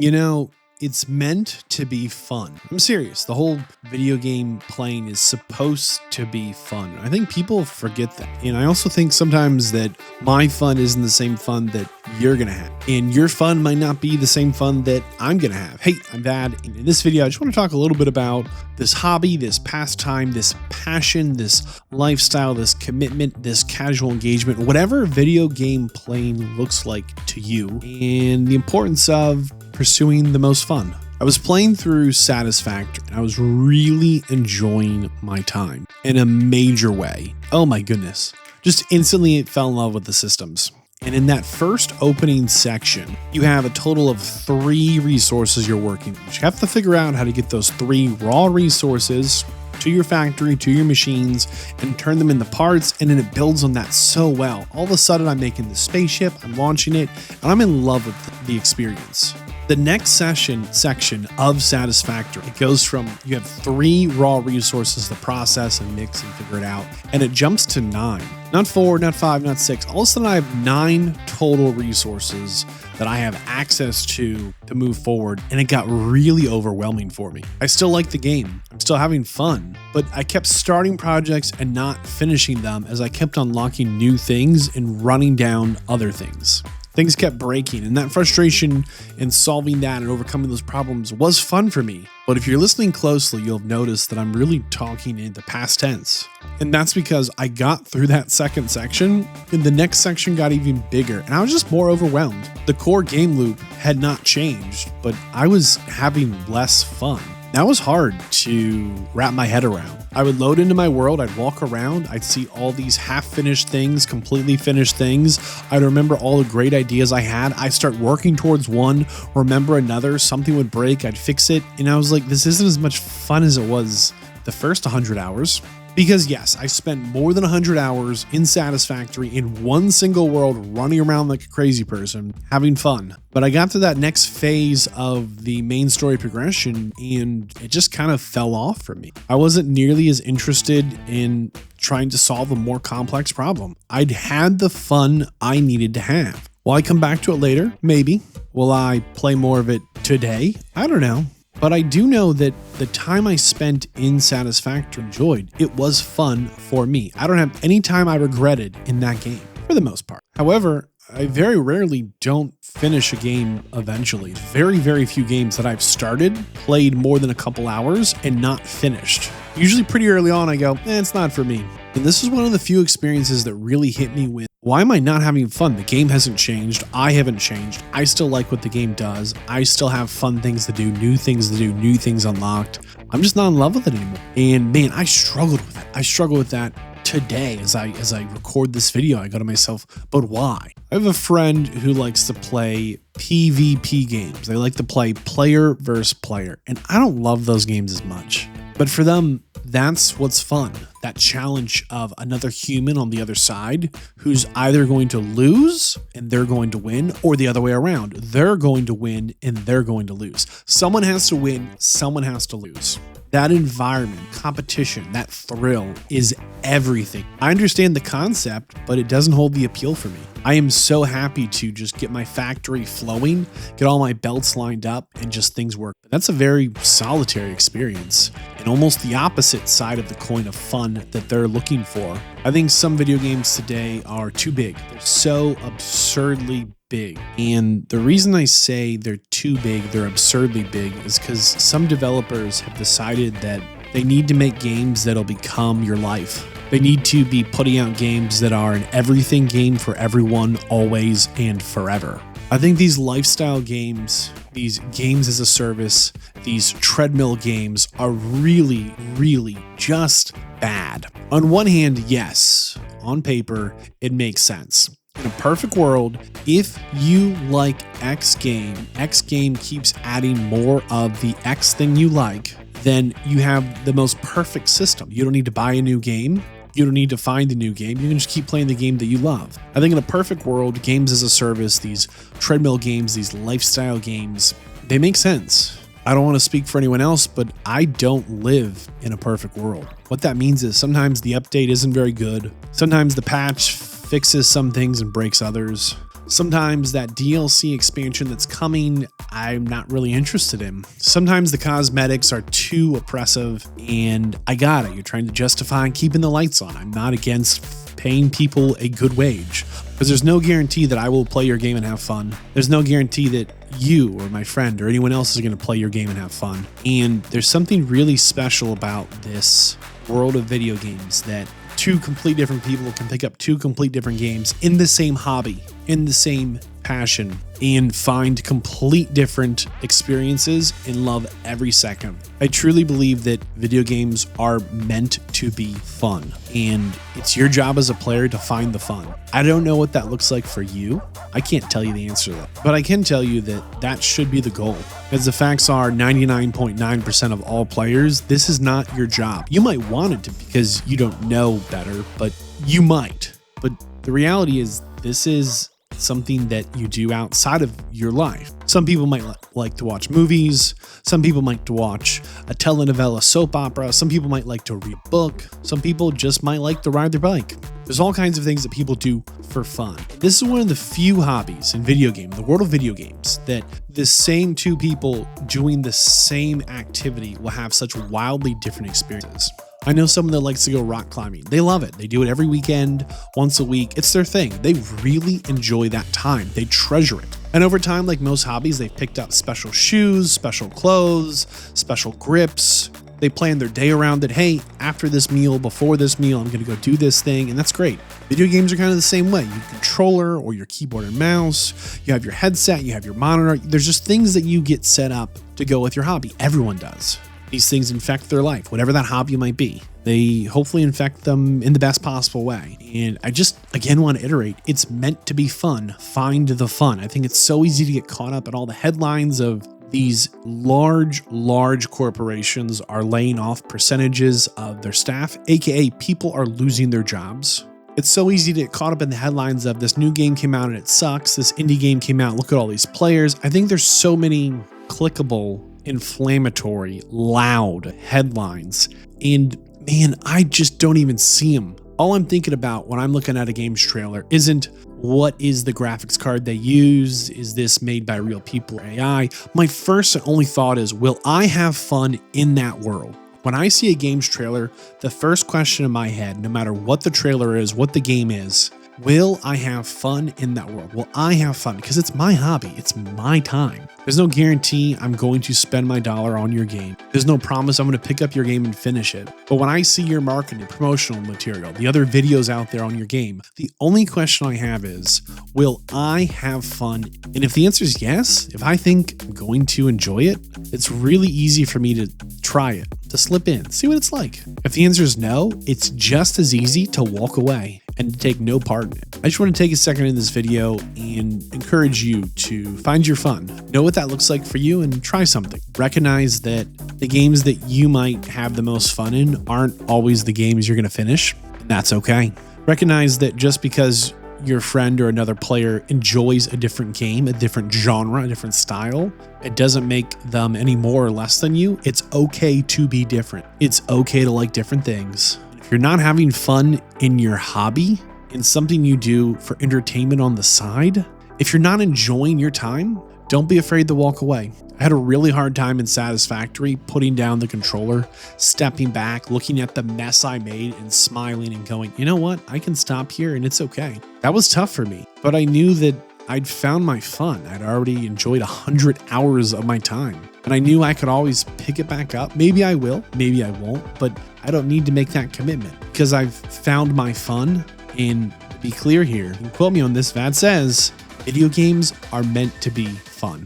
You know, it's meant to be fun. I'm serious. The whole video game playing is supposed to be fun. I think people forget that. And I also think sometimes that my fun isn't the same fun that you're going to have. And your fun might not be the same fun that I'm going to have. Hey, I'm Vadd. And in this video, I just want to talk a little bit about this hobby, this pastime, this passion, this lifestyle, this commitment, this casual engagement, whatever video game playing looks like to you, and the importance of pursuing the most fun. I was playing through Satisfactory and I was really enjoying my time in a major way. Oh my goodness. Just instantly fell in love with the systems. And in that first opening section, you have a total of 3 resources you're working with. You have to figure out how to get those 3 raw resources to your factory, to your machines, and turn them into parts, and then it builds on that so well. All of a sudden, I'm making the spaceship, I'm launching it, and I'm in love with the experience. The next section of Satisfactory, it goes from you have 3 raw resources to process and mix and figure it out, and it jumps to 9. Not 4, not 5, not 6. All of a sudden, I have 9 total resources that I have access to move forward, and it got really overwhelming for me. I still like the game. I'm still having fun, but I kept starting projects and not finishing them as I kept unlocking new things and running down other things. Things kept breaking, and that frustration in solving that and overcoming those problems was fun for me. But if you're listening closely, you'll have noticed that I'm really talking in the past tense. And that's because I got through that second section, and the next section got even bigger, and I was just more overwhelmed. The core game loop had not changed, but I was having less fun. That was hard to wrap my head around. I would load into my world, I'd walk around, I'd see all these half-finished things, completely finished things. I'd remember all the great ideas I had. I'd start working towards one, remember another, something would break, I'd fix it, and I was like, this isn't as much fun as it was the first 100 hours. Because yes, I spent more than 100 hours in Satisfactory in one single world, running around like a crazy person, having fun. But I got to that next phase of the main story progression, and it just kind of fell off for me. I wasn't nearly as interested in trying to solve a more complex problem. I'd had the fun I needed to have. Will I come back to it later? Maybe. Will I play more of it today? I don't know. But I do know that the time I spent in Satisfactory enjoyed. It was fun for me. I don't have any time I regretted in that game, for the most part. However, I very rarely don't finish a game eventually. Very, very few games that I've started, played more than a couple hours, and not finished. Usually pretty early on I go, it's not for me. And this is one of the few experiences that really hit me with, why am I not having fun? The game hasn't changed. I haven't changed. I still like what the game does. I still have fun things to do, new things to do, new things unlocked. I'm just not in love with it anymore. And man, I struggled with it. I struggle with that today as I record this video. I go to myself, but why? I have a friend who likes to play PvP games. They like to play player versus player. And I don't love those games as much. But for them, that's what's fun. That challenge of another human on the other side who's either going to lose and they're going to win, or the other way around. They're going to win and they're going to lose. Someone has to win, someone has to lose. That environment, competition, that thrill is everything. I understand the concept, but it doesn't hold the appeal for me. I am so happy to just get my factory flowing, get all my belts lined up, and just things work. That's a very solitary experience, and almost the opposite side of the coin of fun that they're looking for. I think some video games today are too big. They're so absurdly big. And the reason I say they're too big, they're absurdly big, is because some developers have decided that they need to make games that'll become your life. They need to be putting out games that are an everything game for everyone, always and forever. I think these lifestyle games, these games as a service, these treadmill games are really, really just bad. On one hand, yes, on paper, it makes sense. In a perfect world, if you like X game keeps adding more of the X thing you like, then you have the most perfect system. You don't need to buy a new game. You don't need to find a new game. You can just keep playing the game that you love. I think in a perfect world, games as a service, these treadmill games, these lifestyle games, they make sense. I don't want to speak for anyone else, but I don't live in a perfect world. What that means is sometimes the update isn't very good. Sometimes the patch fixes some things and breaks others. Sometimes that DLC expansion that's coming, I'm not really interested in. Sometimes the cosmetics are too oppressive and I got it. You're trying to justify keeping the lights on. I'm not against paying people a good wage because there's no guarantee that I will play your game and have fun. There's no guarantee that you or my friend or anyone else is going to play your game and have fun. And there's something really special about this world of video games that two complete different people can pick up two complete different games in the same hobby, in the same passion, and find complete different experiences and love every second. I truly believe that video games are meant to be fun, and it's your job as a player to find the fun. I don't know what that looks like for you. I can't tell you the answer to that, but I can tell you that that should be the goal. As the facts are, 99.9% of all players, this is not your job. You might want it to because you don't know better, but you might. But the reality is this is something that you do outside of your life. Some people might like to watch movies. Some people might to watch a telenovela soap opera. Some people might like to read a book. Some people just might like to ride their bike. There's all kinds of things that people do for fun. This is one of the few hobbies in video game, the world of video games, that the same two people doing the same activity will have such wildly different experiences. I know someone that likes to go rock climbing. They love it. They do it every weekend, once a week. It's their thing. They really enjoy that time. They treasure it. And over time, like most hobbies, they've picked up special shoes, special clothes, special grips. They plan their day around it. Hey, after this meal, before this meal, I'm going to go do this thing. And that's great. Video games are kind of the same way. Your controller or your keyboard and mouse, you have your headset, you have your monitor. There's just things that you get set up to go with your hobby. Everyone does. These things infect their life, whatever that hobby might be. They hopefully infect them in the best possible way. And I just, again, want to iterate, it's meant to be fun. Find the fun. I think it's so easy to get caught up in all the headlines of these large corporations are laying off percentages of their staff, aka people are losing their jobs. It's so easy to get caught up in the headlines of this new game came out and it sucks. This indie game came out. Look at all these players. I think there's so many clickable, inflammatory, loud headlines. And man, I just don't even see them. All I'm thinking about when I'm looking at a game's trailer isn't what is the graphics card they use? Is this made by real people or AI? My first and only thought is, will I have fun in that world? When I see a game's trailer, the first question in my head, no matter what the trailer is, what the game is, will I have fun in that world? Will I have fun? Because it's my hobby. It's my time. There's no guarantee I'm going to spend my dollar on your game. There's no promise I'm going to pick up your game and finish it. But when I see your marketing, promotional material, the other videos out there on your game, the only question I have is, will I have fun? And if the answer is yes, if I think I'm going to enjoy it, it's really easy for me to try it, to slip in, see what it's like. If the answer is no, it's just as easy to walk away and to take no part in it. I just want to take a second in this video and encourage you to find your fun. Know what that looks like for you and try something. Recognize that the games that you might have the most fun in aren't always the games you're going to finish, and that's okay. Recognize that just because your friend or another player enjoys a different game, a different genre, a different style, it doesn't make them any more or less than you. It's okay to be different. It's okay to like different things. If you're not having fun in your hobby, in something you do for entertainment on the side, if you're not enjoying your time, don't be afraid to walk away. I had a really hard time in Satisfactory putting down the controller, stepping back, looking at the mess I made and smiling and going, you know what? I can stop here and it's okay. That was tough for me, but I knew that I'd found my fun. I'd already enjoyed 100 hours of my time, and I knew I could always pick it back up. Maybe I will, maybe I won't, but I don't need to make that commitment because I've found my fun. And to be clear here, and quote me on this, Vadd says, video games are meant to be fun.